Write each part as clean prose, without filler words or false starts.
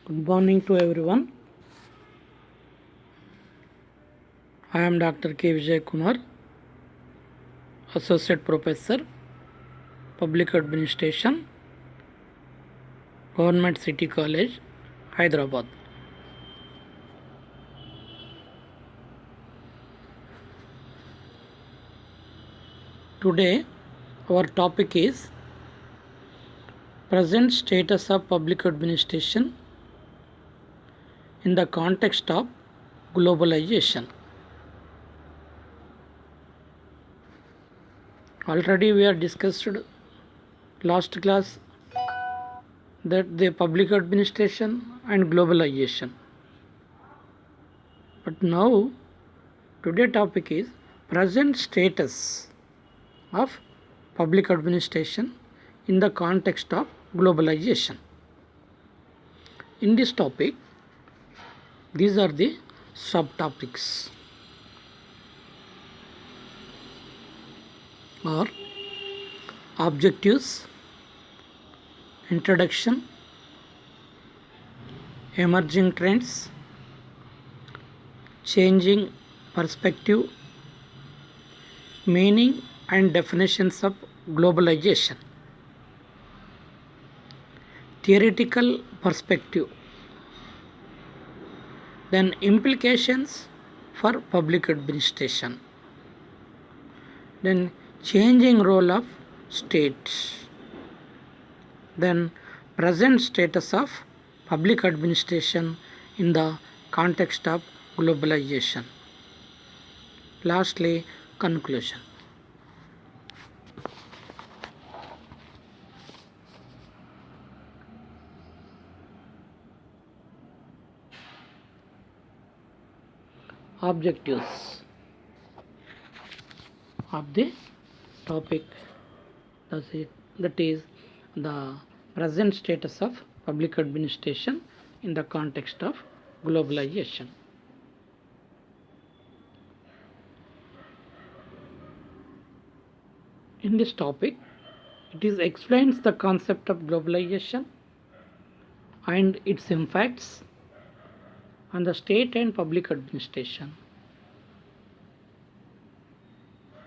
Good morning to everyone. I am Dr. K. Vijay Kumar, Associate Professor, Public Administration, Government City College, Hyderabad. Today, our topic is present status of public administration in the context of globalization. Already we have discussed last class that the public administration and globalization. But now today topic is present status of public administration in the context of globalization. In this topic, these are the subtopics or objectives, introduction, emerging trends, changing perspective, meaning and definitions of globalization, theoretical perspective, then implications for public administration, then changing role of states, then present status of public administration in the context of globalization. Lastly, conclusion. Objectives of the topic, that is the present status of public administration in the context of globalization. In this topic, it explains the concept of globalization and its impacts on the state and public administration.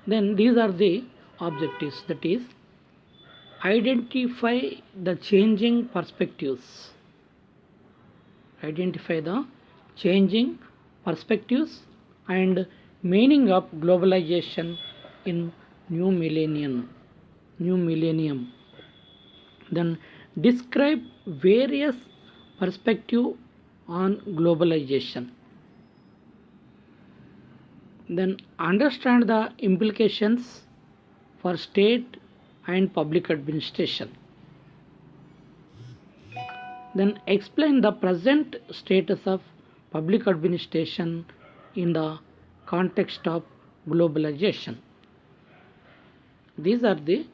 Then these are the objectives, that is identify the changing perspectives. Identify the changing perspectives and meaning of globalization in new millennium. Then describe various perspectives on globalization. Then understand the implications for state and public administration. Then explain the present status of public administration in the context of globalization. These are the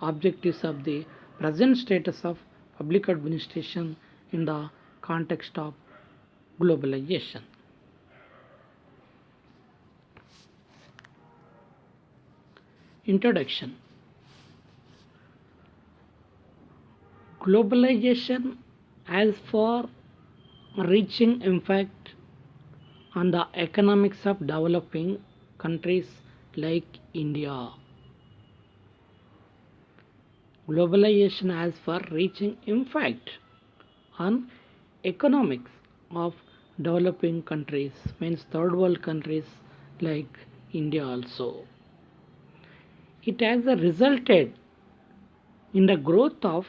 objectives of the present status of public administration in the context of globalization. Introduction. Globalization as for reaching impact on the economics of developing countries like India. Globalization as for reaching impact on economics of developing countries, means third world countries like India also. It has resulted in the growth of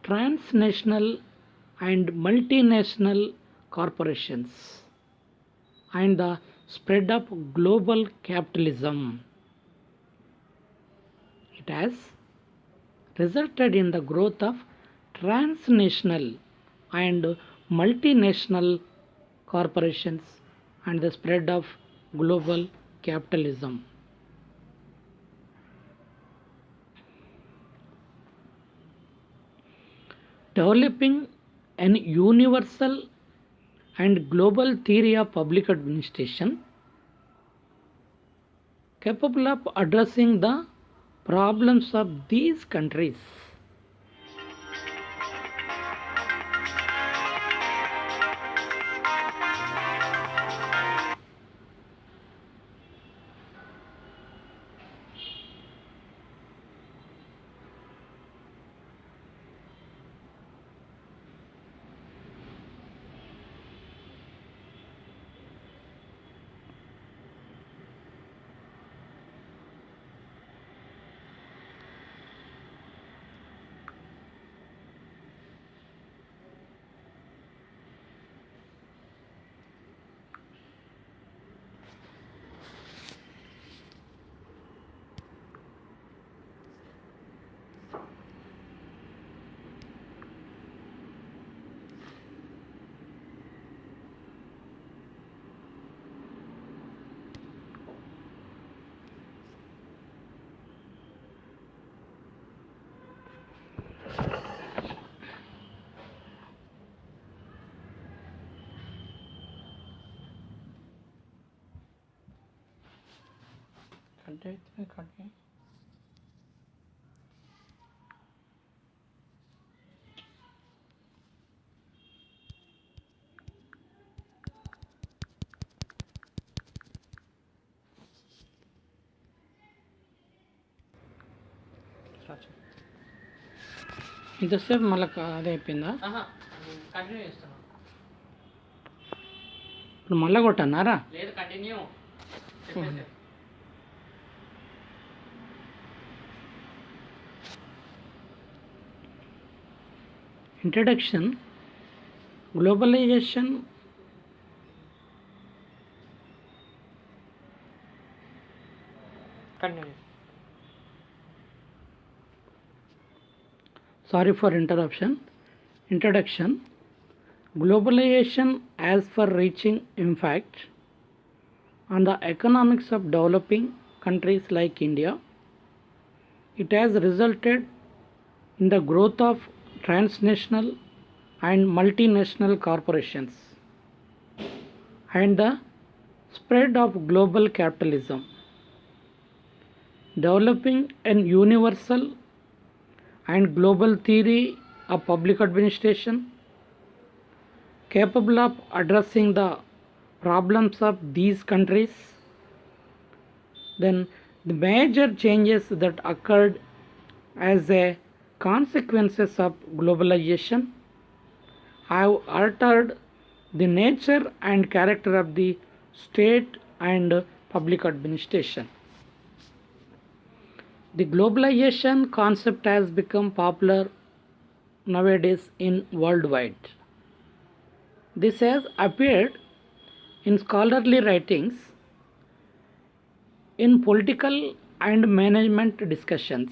transnational and multinational corporations and the spread of global capitalism. It has resulted in the growth of transnational and multinational corporations and the spread of global capitalism. Developing an universal and global theory of public administration capable of addressing the problems of these countries. ఇంతసేపు మళ్ళీ అదే అయిపోయిందా? Continue చేస్తాను. ఇప్పుడు మళ్ళీ కొట్టన్నారా? లేదు, continue. Introduction. Globalization continue. Sorry for interruption. Introduction. Globalization as for reaching impact on the economics of developing countries like India. It has resulted in the growth of transnational and multinational corporations and the spread of global capitalism, developing an universal and global theory of public administration capable of addressing the problems of these countries. Then the major changes that occurred as a consequences of globalization have altered the nature and character of the state and public administration. The globalization concept has become popular nowadays in worldwide. This has appeared in scholarly writings, in political and management discussions,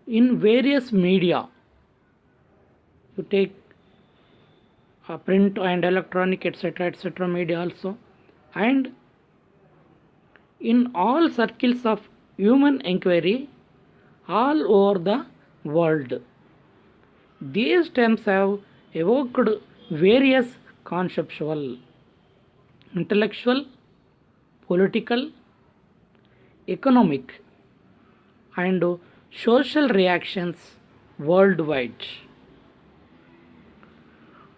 in various media. You take print and electronic etc. media also, and in all circles of human inquiry all over the world. These terms have evoked various conceptual, intellectual, political, economic, and social reactions worldwide.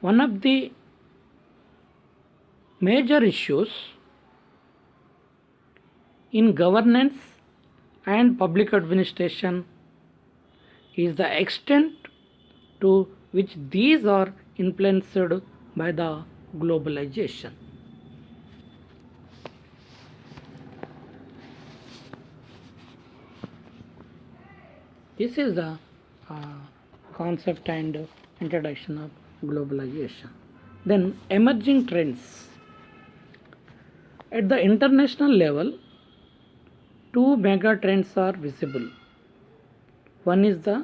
One of the major issues in governance and public administration is the extent to which these are influenced by the globalization. This is the concept and introduction of globalization. Then emerging trends. At the international level, two mega trends are visible. One is the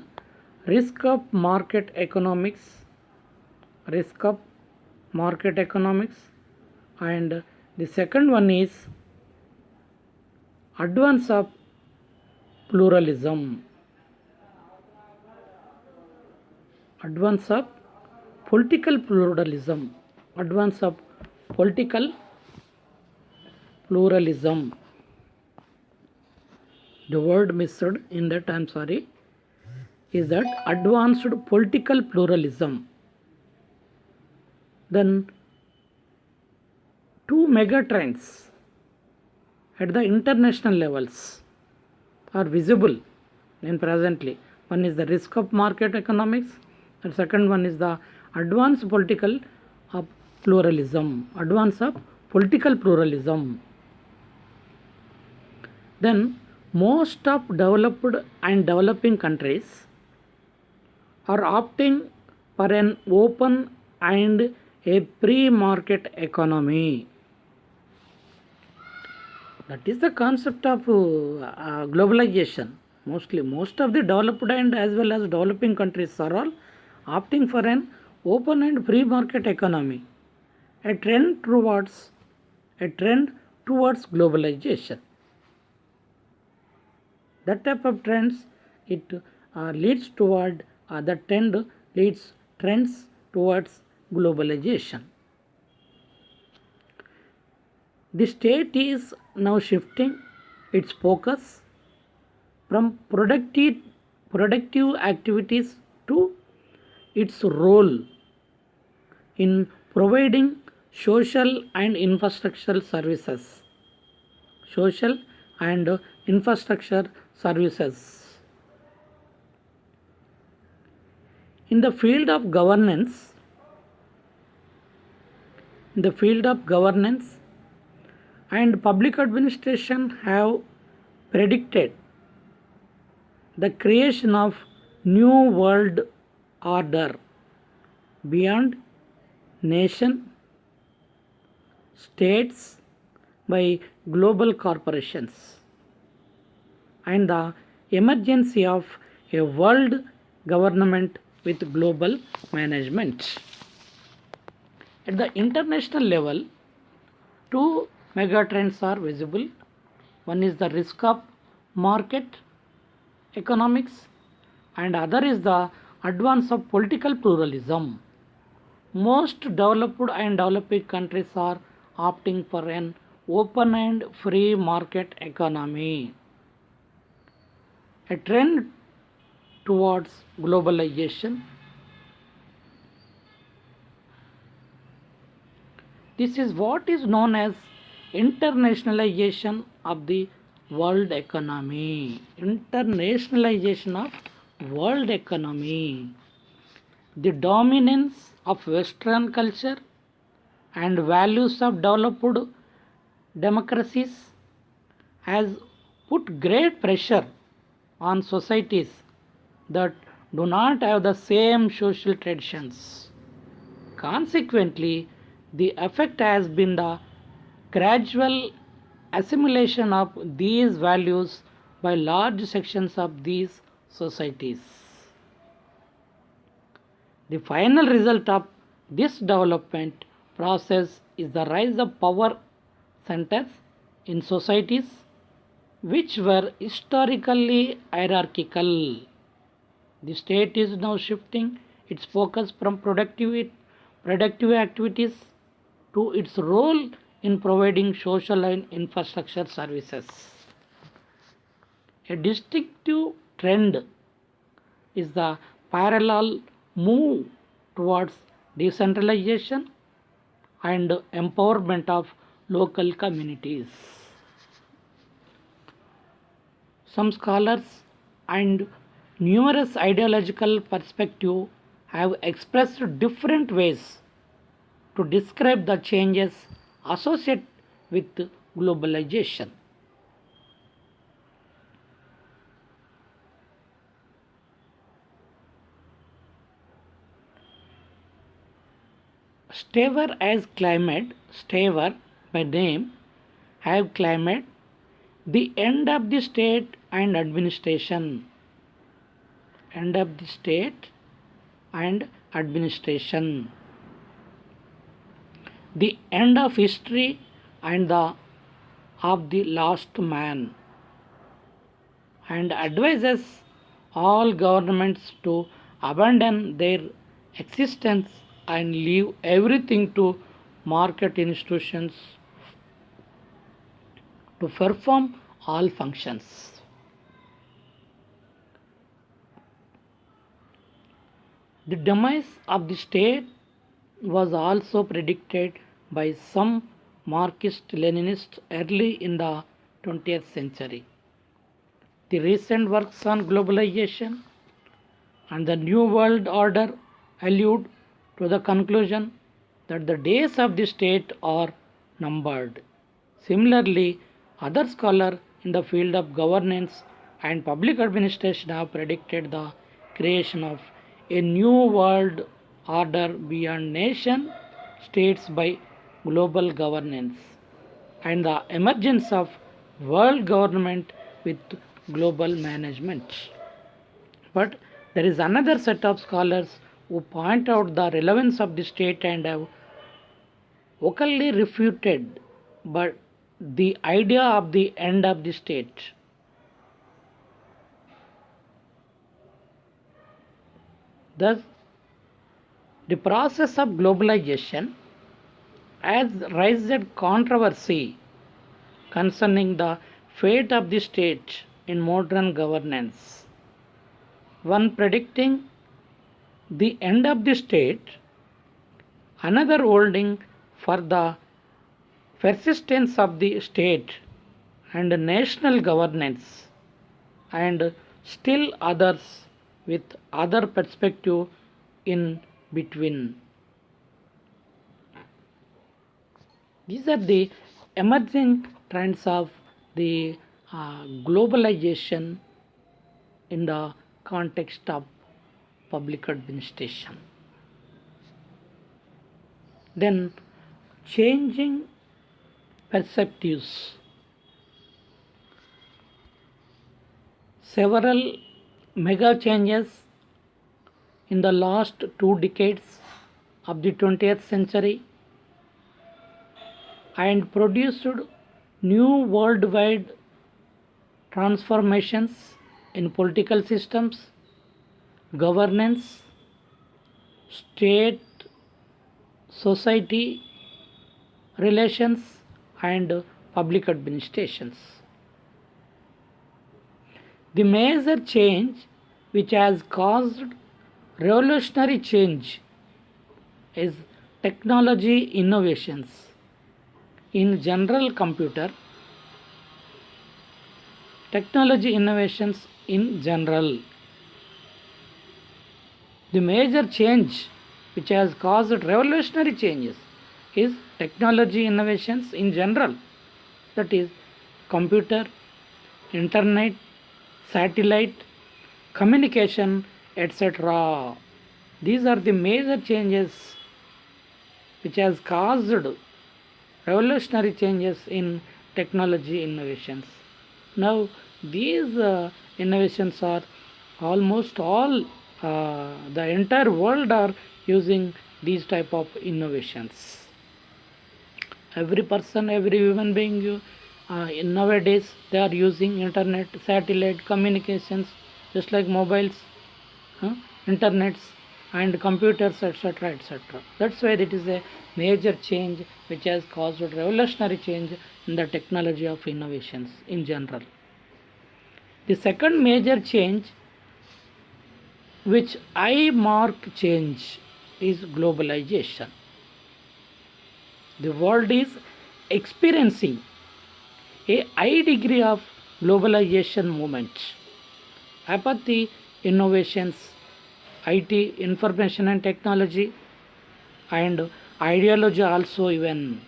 risk of market economics, and the second one is advance of pluralism. Advance of political pluralism. Advance of political pluralism. The word missed in that, I am sorry, is that advanced political pluralism. Then two mega trends at the international levels are visible in presently. One is the risk of market economics, and second one is the advanced political pluralism. Advance of political pluralism. Then most of developed and developing countries are opting for an open and a free market economy. That is the concept of globalization. Most of the developed and as well as developing countries are all opting for an open and free market economy, a trend towards globalization. That type of trends, it leads toward the trends towards globalization. The state is now shifting its focus from productive activities to its role in providing social and infrastructural services. Social and infrastructure services. In the field of governance, and public administration have predicted the creation of new world order beyond nation states by global corporations and the emergence of a world government with global management. At the international level, two megatrends are visible. One is the risk of market economics and other is the advance of political pluralism. Most developed and developing countries are opting for an open and free market economy. A trend towards globalization. This is what is known as internationalization of the world economy. Internationalization of world economy. The dominance of Western culture and values of developed democracies has put great pressure on societies that do not have the same social traditions. Consequently, the effect has been the gradual assimilation of these values by large sections of these societies. The final result of this development process is the rise of power centers in societies which were historically hierarchical. The state is now shifting its focus from productive activities to its role in providing social and infrastructure services. A distinctive trend is the parallel move towards decentralization and empowerment of local communities. Some scholars and numerous ideological perspectives have expressed different ways to describe the changes associated with globalization. Staver by name, have claimed the end of the state and administration. End of the state and administration. The end of history and the of the last man, and advises all governments to abandon their existence and leave everything to market institutions to perform all functions. The demise of the state was also predicted by some Marxist Leninists early in the 20th century. The recent works on globalization and the New World Order allude to the conclusion that the days of the state are numbered. Similarly, other scholars in the field of governance and public administration have predicted the creation of a new world order beyond nation states by global governance and the emergence of world government with global management. But there is another set of scholars who point out the relevance of the state and have vocally refuted but the idea of the end of the state. Thus, the process of globalization has raised controversy concerning the fate of the state in modern governance. One predicting the end of the state, another holding for the persistence of the state and national governance, and still others with other perspective in between. These are the emerging trends of the globalization in the context of public administration. Then, changing perspectives. Several mega changes in the last 2 decades of the 20th century and produced new worldwide transformations in political systems, governance, state, society relations, and public administrations. The major change which has caused revolutionary change is technology innovations. In general computer, technology innovations in general. The major change which has caused revolutionary changes is technology innovations in general. That is computer, internet, satellite, communication, etc. These are the major changes which has caused revolutionary changes in technology innovations. Now these innovations are almost all the entire world are using these type of innovations. Every person, every human being nowadays they are using internet, satellite communications, just like mobiles, uh, internets and computers, etc., etc. That's why it is a major change which has caused a revolutionary change in the technology of innovations in general. The second major change which I mark change is globalization. The world is experiencing a high degree of globalization movement. Apathy, innovations, IT, information and technology, and ideology also even.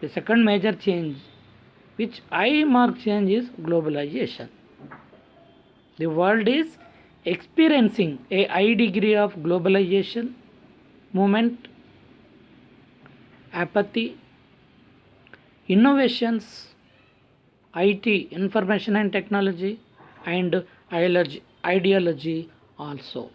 The second major change which I mark change is globalization. The world is experiencing a high degree of globalization movement, apathy, innovations, IT, information and technology, and ideology also.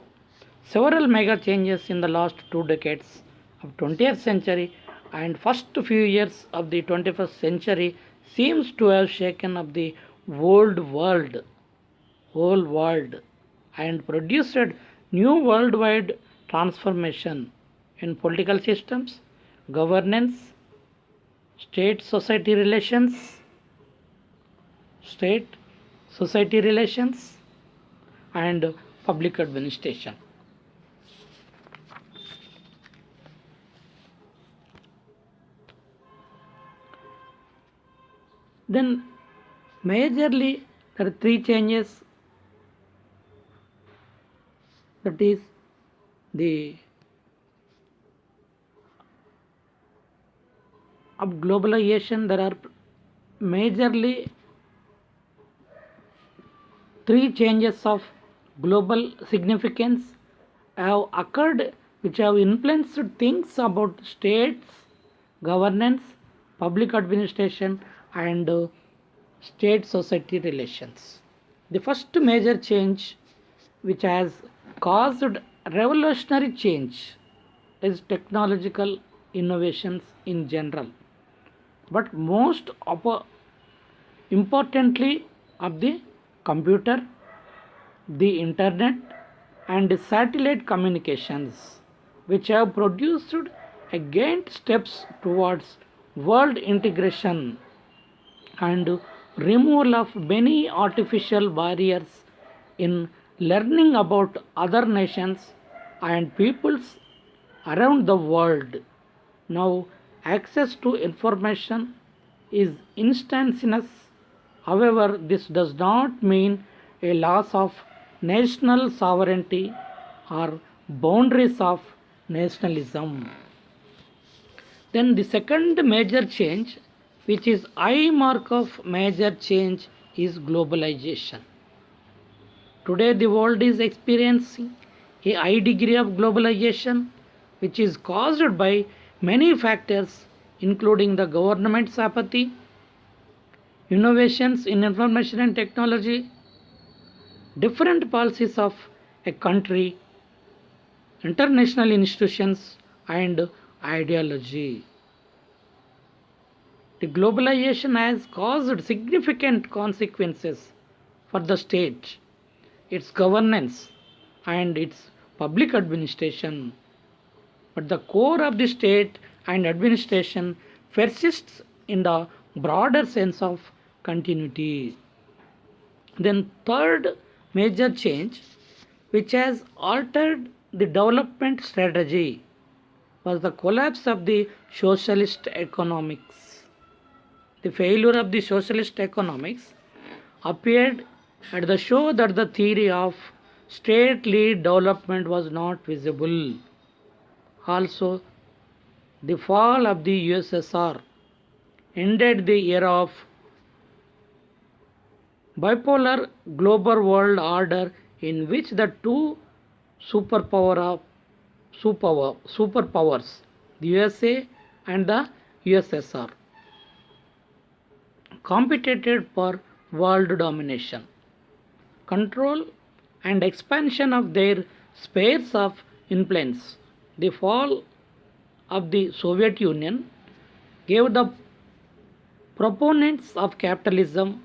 Several mega changes in the last 2 decades of 20th century and first few years of the 21st century seems to have shaken up the whole world, and produced new worldwide transformation in political systems, governance, state society relations, state society relations, and public administration. Then, majorly, there are three changes, that is the of globalization. There are majorly three changes of global significance have occurred which have influenced things about states, governance, public administration, and state society relations. The first major change which has caused revolutionary change is technological innovations in general, but most importantly of the computer, the internet, and satellite communications, which have produced again steps towards world integration and removal of many artificial barriers in learning about other nations and peoples around the world. Now, access to information is instantaneous. However, this does not mean a loss of national sovereignty or boundaries of nationalism. Then the second major change, which is I mark of major change, is globalization. Today, the world is experiencing a high degree of globalization, which is caused by many factors, including the government's apathy, innovations in information and technology, different policies of a country, international institutions, and ideology. The globalization has caused significant consequences for the state, its governance, and its public administration. But the core of the state and administration persists in the broader sense of continuity. Then, third major change, which has altered the development strategy, was the collapse of the socialist economics. The failure of the socialist economics appeared at the show that the theory of state led development was not visible. Also, the fall of the USSR ended the era of bipolar global world order in which the two superpowers, the USA and the USSR, competed for world domination, control, and expansion of their spheres of influence. The fall of the Soviet Union gave the proponents of capitalism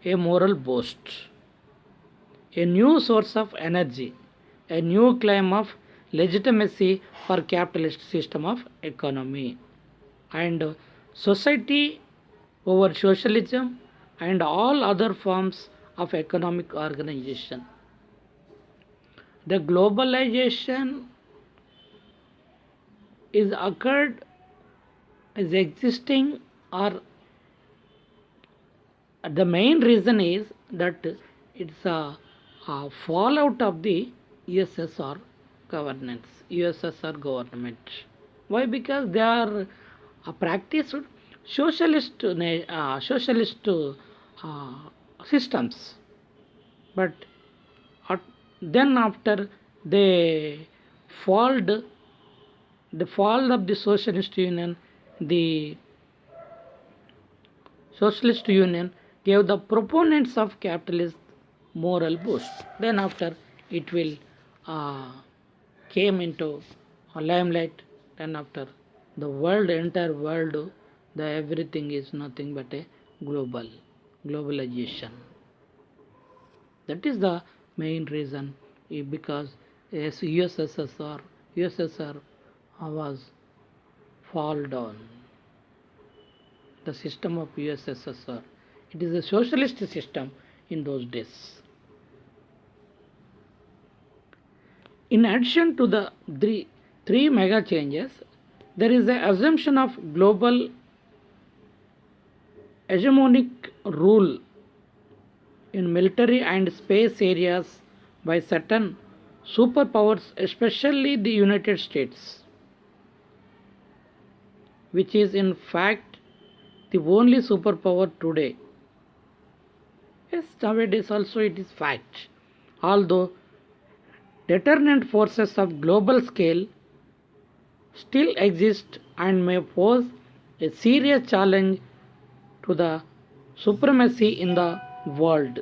a moral boost, a new source of energy, a new claim of legitimacy for capitalist system of economy, and society over socialism and all other forms of economic organization. The globalization is occurred, is existing, or the main reason is that it's a fallout of the USSR governance, USSR government. Why? Because they are practiced socialist systems, but then after they falled, the fall of the socialist union, the socialist union gave the proponents of capitalism moral boost. Then after it will came into a limelight. Then after the world, entire world, the everything is nothing but a globalization. That is the main reason, because as USSR was fall down. The system of USSR, it is a socialist system in those days. In addition to the three mega changes, there is the assumption of global hegemonic rule in military and space areas by certain superpowers, especially the United States, which is in fact the only superpower today. Yes, nowadays also it is fact. Although deterrent forces of global scale still exist and may pose a serious challenge to the supremacy in the world.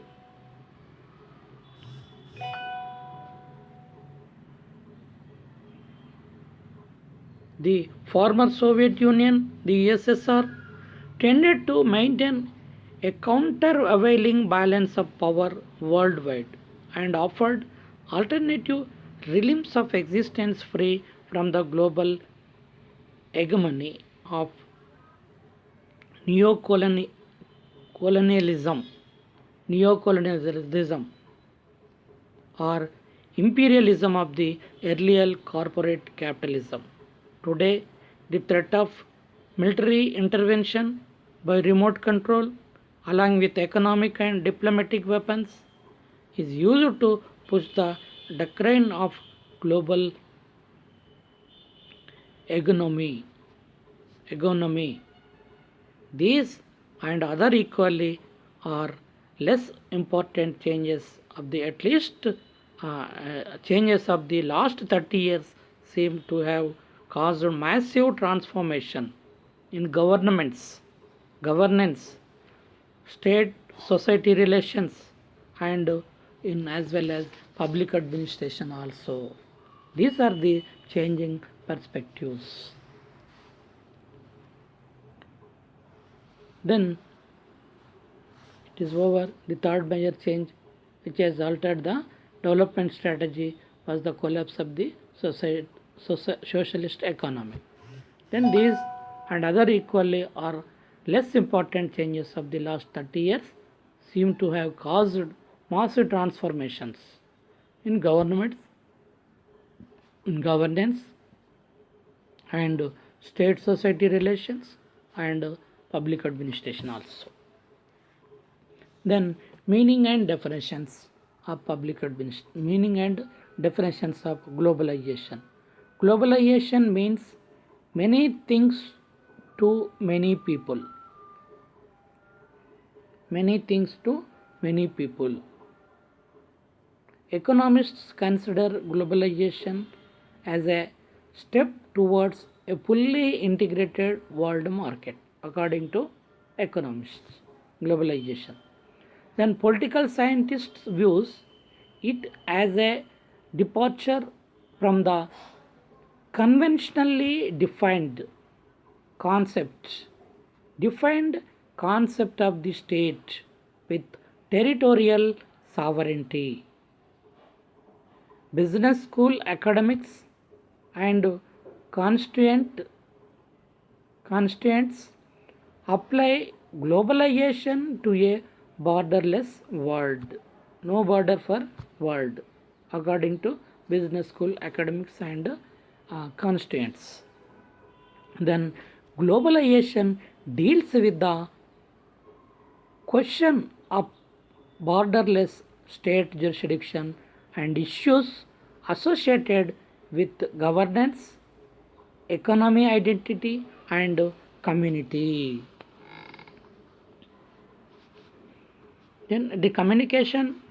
The former Soviet Union, the USSR, tended to maintain a countervailing balance of power worldwide and offered alternative realms of existence free from the global hegemony of neocolonialism. colonialism, neocolonialism, or imperialism of the earlier corporate capitalism. Today, the threat of military intervention by remote control, along with economic and diplomatic weapons, is used to push the decline of global economy. economy. These and other equally are less important changes of the at least changes of the last 30 years seem to have caused massive transformation in governance, state society relations, and in as well as public administration also. These are the changing perspectives. Then it is over. The third major change which has altered the development strategy was the collapse of the socialist economy. Then these and other equally or less important changes of the last 30 years seem to have caused massive transformations in governments, in governance, and state society relations, and public administration also. Then meaning and definitions of public administration, meaning and definitions of globalization. Globalization means many things to many people. Many things to many people. Economists consider globalization as a step towards a fully integrated world market, according to economists. Globalization. Then political scientists views it as a departure from the conventionally concept defined concept of the state with territorial sovereignty. Business school academics and constituents apply globalization to a borderless world, no border for world, according to business school academics and constituents. Then globalization deals with the question of borderless state jurisdiction and issues associated with governance, economy identity, and community. Then the communication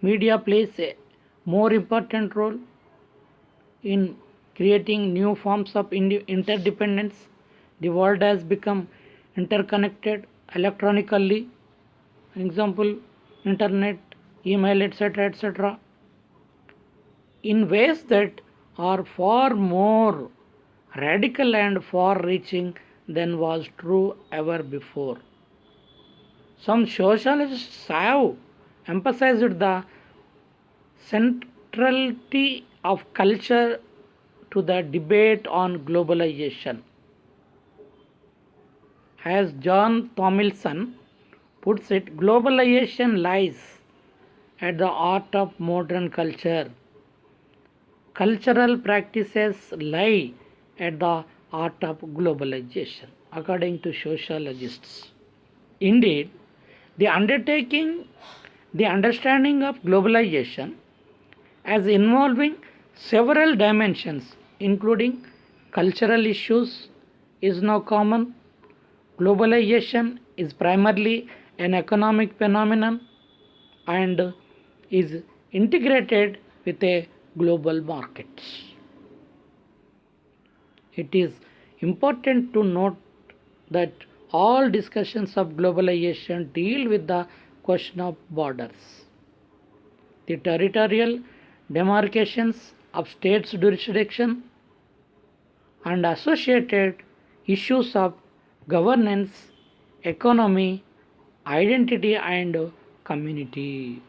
media plays a more important role in creating new forms of interdependence. The world has become interconnected electronically, example internet, email, etc., in ways that are far more radical and far reaching than was true ever before. Some socialists have emphasized the centrality of culture to the debate on globalization. As John Thomilson puts it, globalization lies at the heart of modern culture. Cultural practices lie at the heart of globalization, according to sociologists. Indeed, the understanding of globalization as involving several dimensions, including cultural issues, is now common. Globalization is primarily an economic phenomenon and is integrated with a global market. It is important to note that all discussions of globalization deal with the question of borders. The territorial demarcations of states' jurisdiction and associated issues of governance, economy, identity, and community.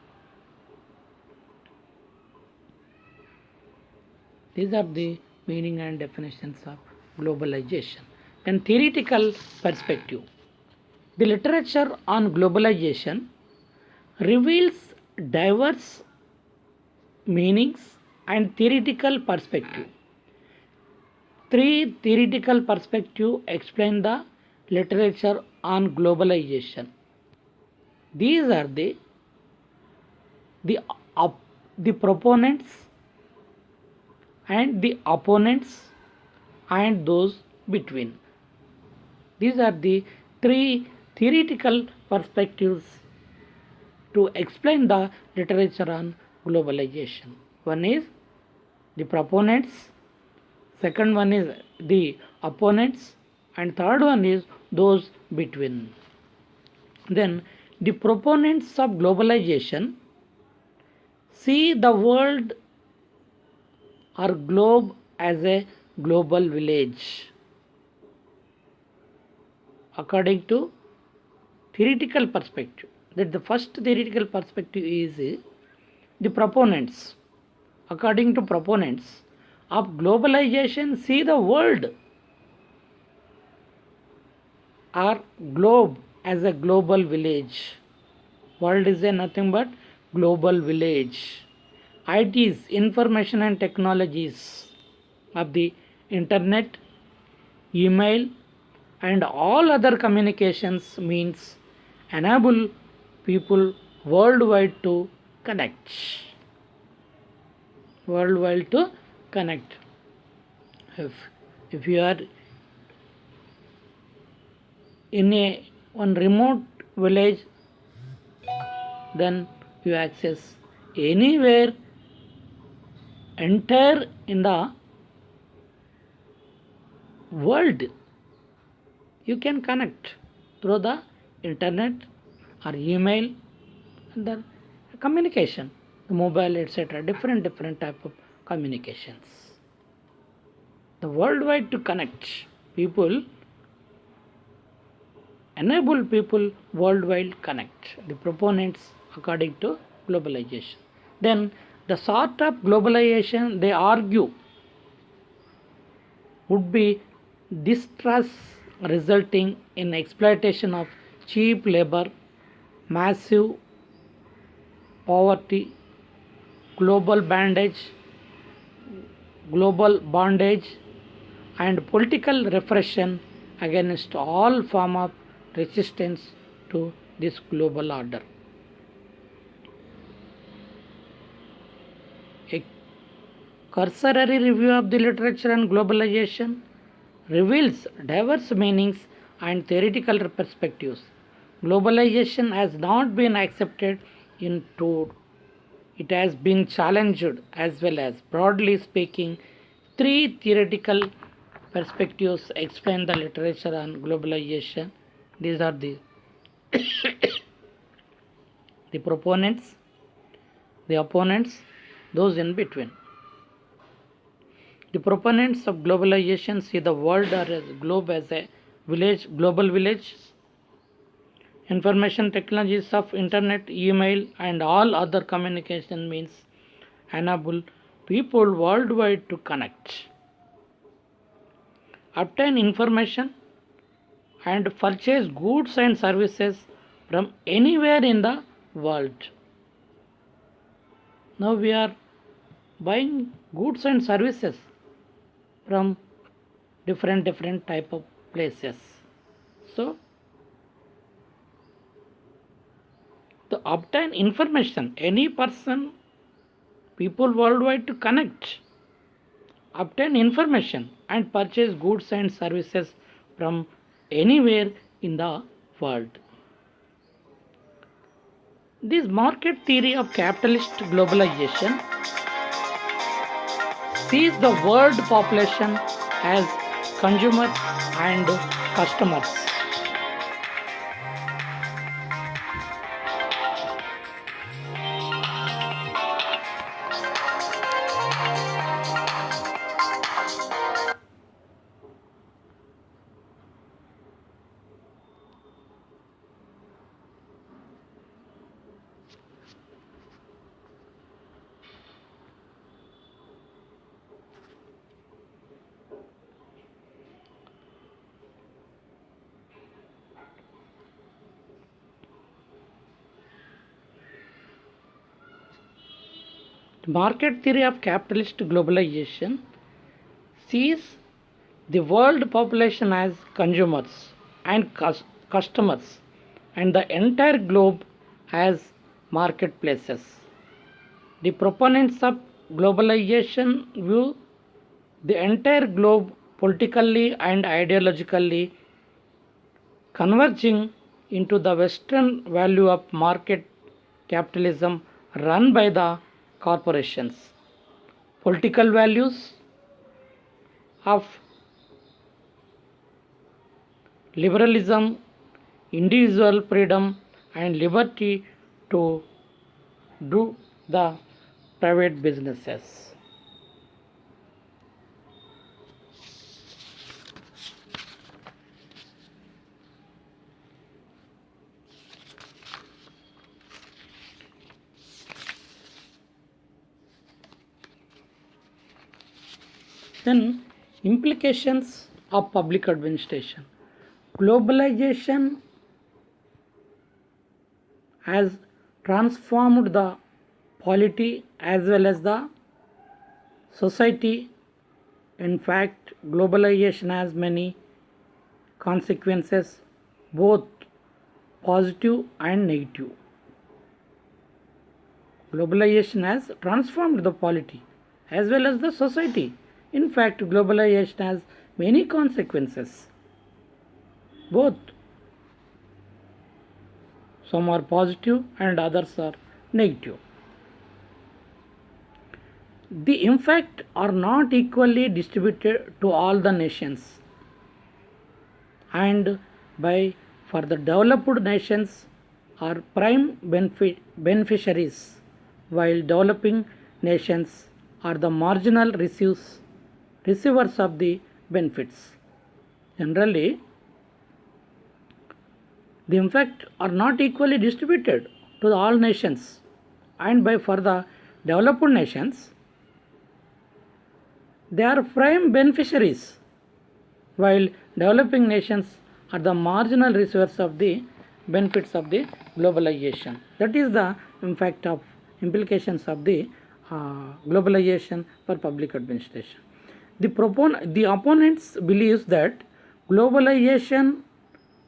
These are the meaning and definitions of globalization. Then theoretical perspective. The literature on globalization reveals diverse meanings and theoretical perspective. Three theoretical perspectives explain the literature on globalization. These are the, the proponents and the opponents and those between. These are the three theoretical perspectives to explain the literature on globalization. One is the proponents, second one is the opponents, and third one is those between. Then the proponents of globalization see the world or globe as a global village. According to theoretical perspective, that the first theoretical perspective is the proponents. According to proponents of globalization, see the world or globe as a global village. World is a nothing but global village. ITs, information and technologies of the internet, email, and all other communications means enable people worldwide to connect. Worldwide to connect. If you are in a one remote village, then you access anywhere, enter in the world. You can connect through the internet or email and the communication, the mobile, etc. Different type of communications. The worldwide to connect people, enable people worldwide connect. The proponents according to globalization. Then the sort of globalization they argue would be distrust resulting in exploitation of cheap labor, massive poverty, global bondage, and political repression against all form of resistance to this global order. A cursory review of the literature on globalization reveals diverse meanings and theoretical perspectives. Globalization has not been accepted in truth. It has been challenged as well as, broadly speaking, three theoretical perspectives explain the literature on globalization. These are the the proponents, the opponents, those in between. The proponents of globalization see the world or as globe as a village, global village. Information technologies of internet, email, and all other communication means enable people worldwide to connect, obtain information, and purchase goods and services from anywhere in the world. Now we are buying goods and services from different type of places. So to obtain information, any person, people worldwide to connect, obtain information and purchase goods and services from anywhere in the world. This market theory of capitalist globalization sees the world population as consumers and customers. The market theory of capitalist globalization sees the world population as consumers and customers and the entire globe as marketplaces. The proponents of globalization view the entire globe politically and ideologically converging into the Western value of market capitalism run by the corporations. Political values of liberalism, individual freedom, and liberty to do the private businesses. Then, implications of public administration. Globalization has transformed the polity as well as the society. In fact, globalization has many consequences, both positive and negative. Globalization has transformed the polity as well as the society. In fact, globalization has many consequences, both some are positive and others are negative. The impact are not equally distributed to all the nations, and by for the developed nations are prime beneficiaries, while developing nations are the marginal receivers of the benefits. Generally, the impact are not equally distributed to all nations, and by for the developed nations they are prime beneficiaries, while developing nations are the marginal receivers of the benefits of the globalization. That is the impact of implications of the globalization for public administration. The opponents believes that globalization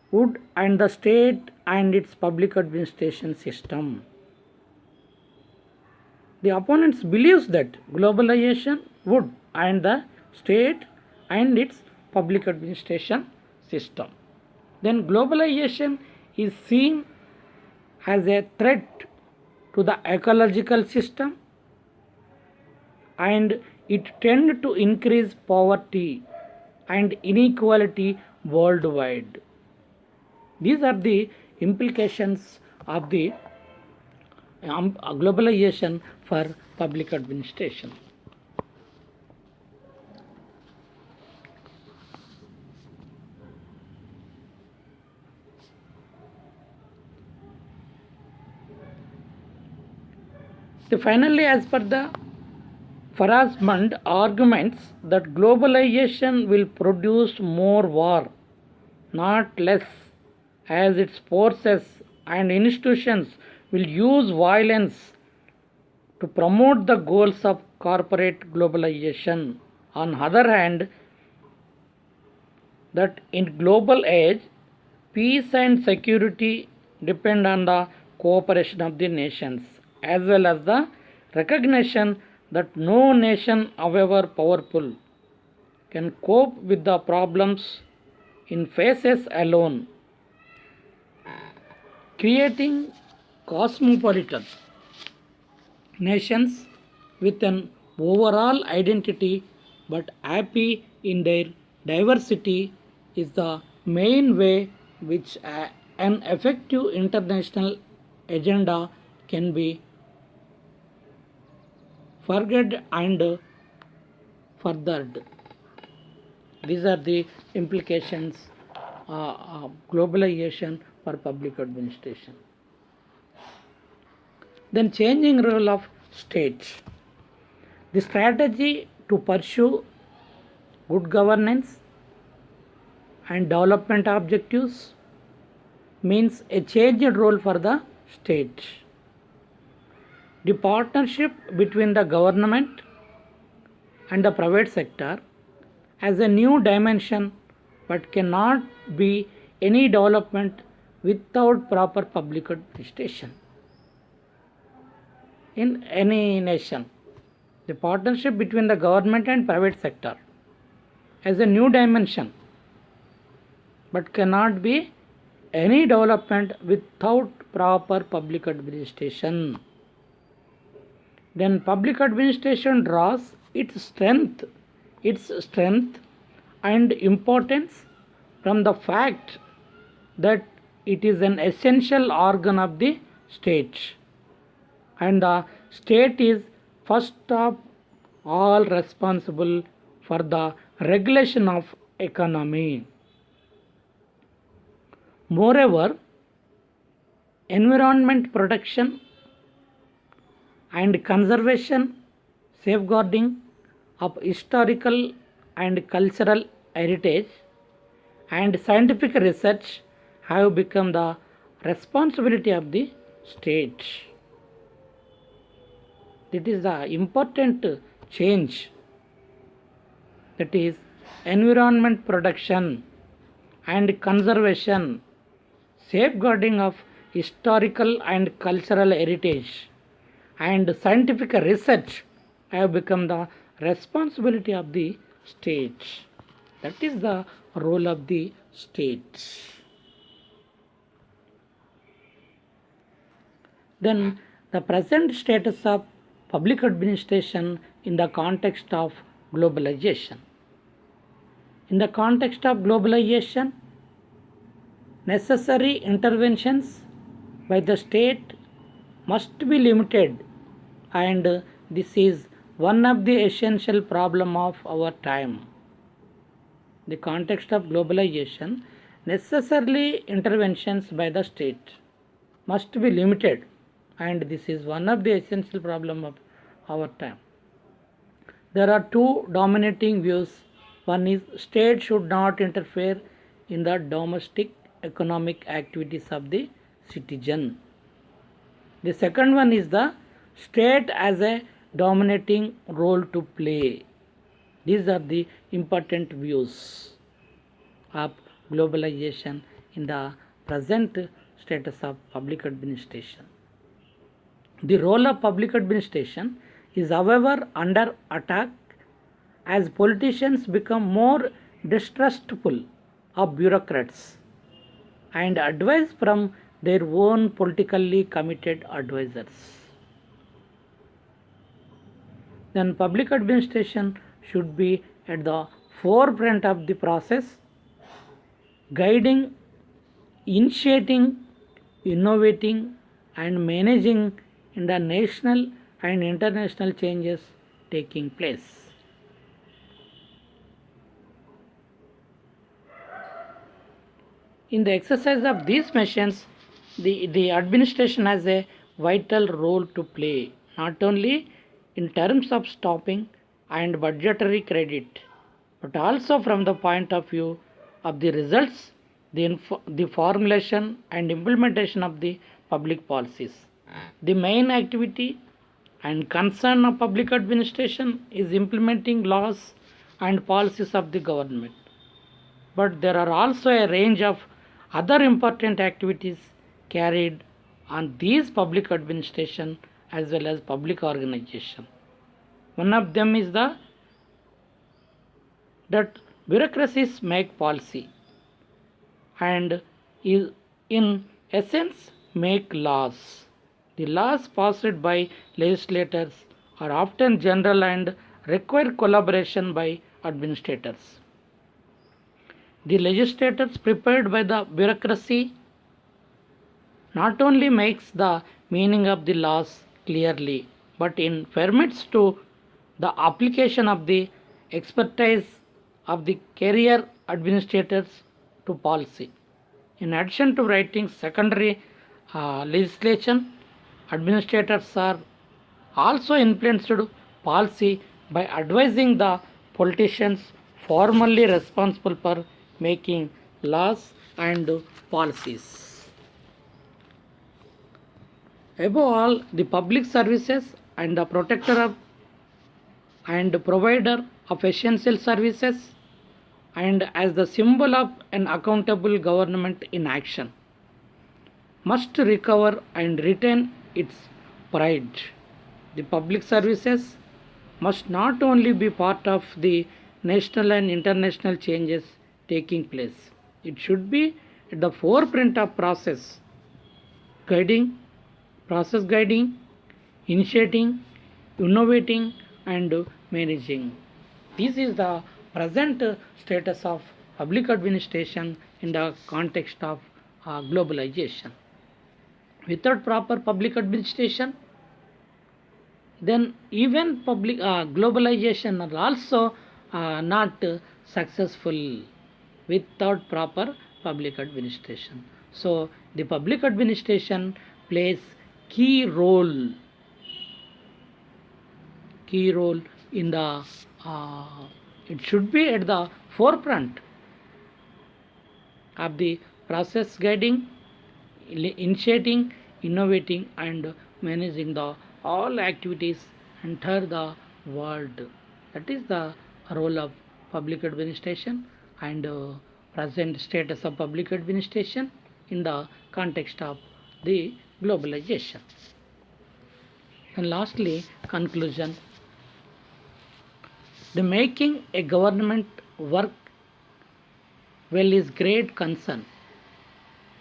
would and the state and its public administration system. The opponents believes that globalization would and the state and its public administration system. Then globalization is seen as a threat to the ecological system, and it tend to increase poverty and inequality worldwide. These are the implications of the globalization for public administration. Finally, as per the Farasmand arguments that globalization will produce more war, not less, as its forces and institutions will use violence to promote the goals of corporate globalization. On the other hand, that in global age, peace and security depend on the cooperation of the nations, as well as the recognition that no nation, however powerful, can cope with the problems in faces alone, creating cosmopolitan nations with an overall identity but happy in their diversity is the main way which an effective international agenda can be furthered and furthered. These are the implications of globalization for public administration. Then changing role of states. The strategy to pursue good governance and development objectives means a changed role for the state. The partnership between the government and the private sector has a new dimension but cannot be any development without proper public administration in any nation. The partnership between the government and private sector has a new dimension but cannot be any development without proper public administration. Then public administration draws its strength and importance from the fact that it is an essential organ of the state, and the state is first of all responsible for the regulation of economy. Moreover, environment protection and conservation, safeguarding of historical and cultural heritage, and scientific research have become the responsibility of the state. It is the important change, that is environment protection and conservation, safeguarding of historical and cultural heritage, and scientific research have become the responsibility of the state. That is the role of the state. Then the present status of public administration in the context of globalization. In the context of globalization, necessary interventions by the state must be limited, and this is one of the essential problem of our time. The context of globalization, necessarily interventions by the state must be limited, and this is one of the essential problem of our time. There are two dominating views. One is state should not interfere in the domestic economic activities of the citizen. The second one is the state as a dominating role to play. These are the important views of globalization in the present status of public administration. The role of public administration is, however, under attack as politicians become more distrustful of bureaucrats and advice from their own politically committed advisors. Then public administration should be at the forefront of the process, guiding, initiating, innovating, and managing in the national and international changes taking place. In the exercise of these missions, the administration has a vital role to play, not only in terms of stopping and budgetary credit, but also from the point of view of the results, the formulation and implementation of the public policies. The main activity and concern of public administration is implementing laws and policies of the government. But there are also a range of other important activities carried on these public administration as well as public organization. One of them is that bureaucracies make policy and is in essence make laws. The laws passed by legislators are often general and require collaboration by administrators. The legislators prepared by the bureaucracy not only makes the meaning of the laws clearly, but in permits to the application of the expertise of the career administrators to policy. In addition to writing secondary legislation, administrators are also influenced policy by advising the politicians formally responsible for making laws and policies. Above all, the public services and the protector of and provider of essential services and as the symbol of an accountable government in action must recover and retain its pride. The public services must not only be part of the national and international changes taking place, it should be at the forefront of guiding, guiding, initiating, innovating, and managing. This is the present status of public administration in the context of globalization. Without proper public administration, then even public globalization are also not successful without proper public administration. So the public administration plays key role key role in the it should be at the forefront of the process guiding, initiating, innovating, and managing the all activities enter the world. That is the role of public administration and present status of public administration in the context of the globalization. And lastly, conclusion. The making a government work well is great concern,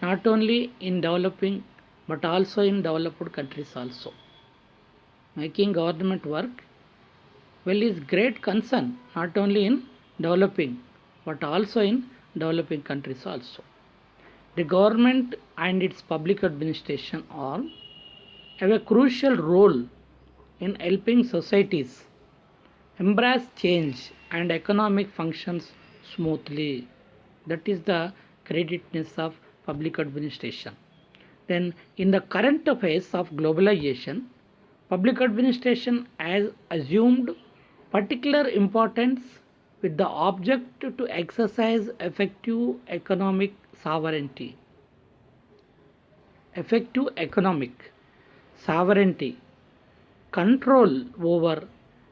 not only in developing but also in developed countries also. Making government work well is great concern, not only in developing but also in developing countries also. The government and its public administration all have a crucial role in helping societies embrace change and economic functions smoothly. That is the creditness of public administration. Then, in the current phase of globalization, public administration has assumed particular importance with the object to exercise effective economic sovereignty. Effective economic sovereignty, control over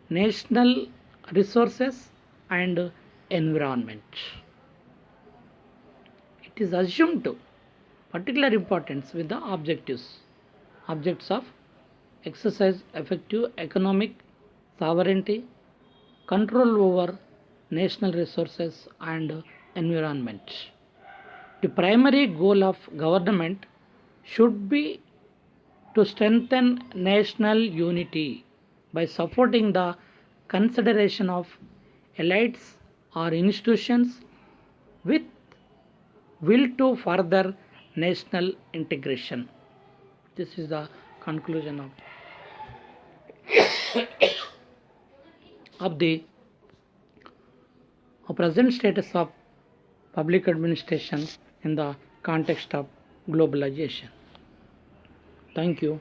national resources and environment. It is assumed to particular importance with the objects of exercise effective economic sovereignty, control over national resources and environment. The primary goal of government should be to strengthen national unity by supporting the consideration of elites or institutions with will to further national integration. This is the conclusion of the present status of public administration in the context of globalization. Thank you.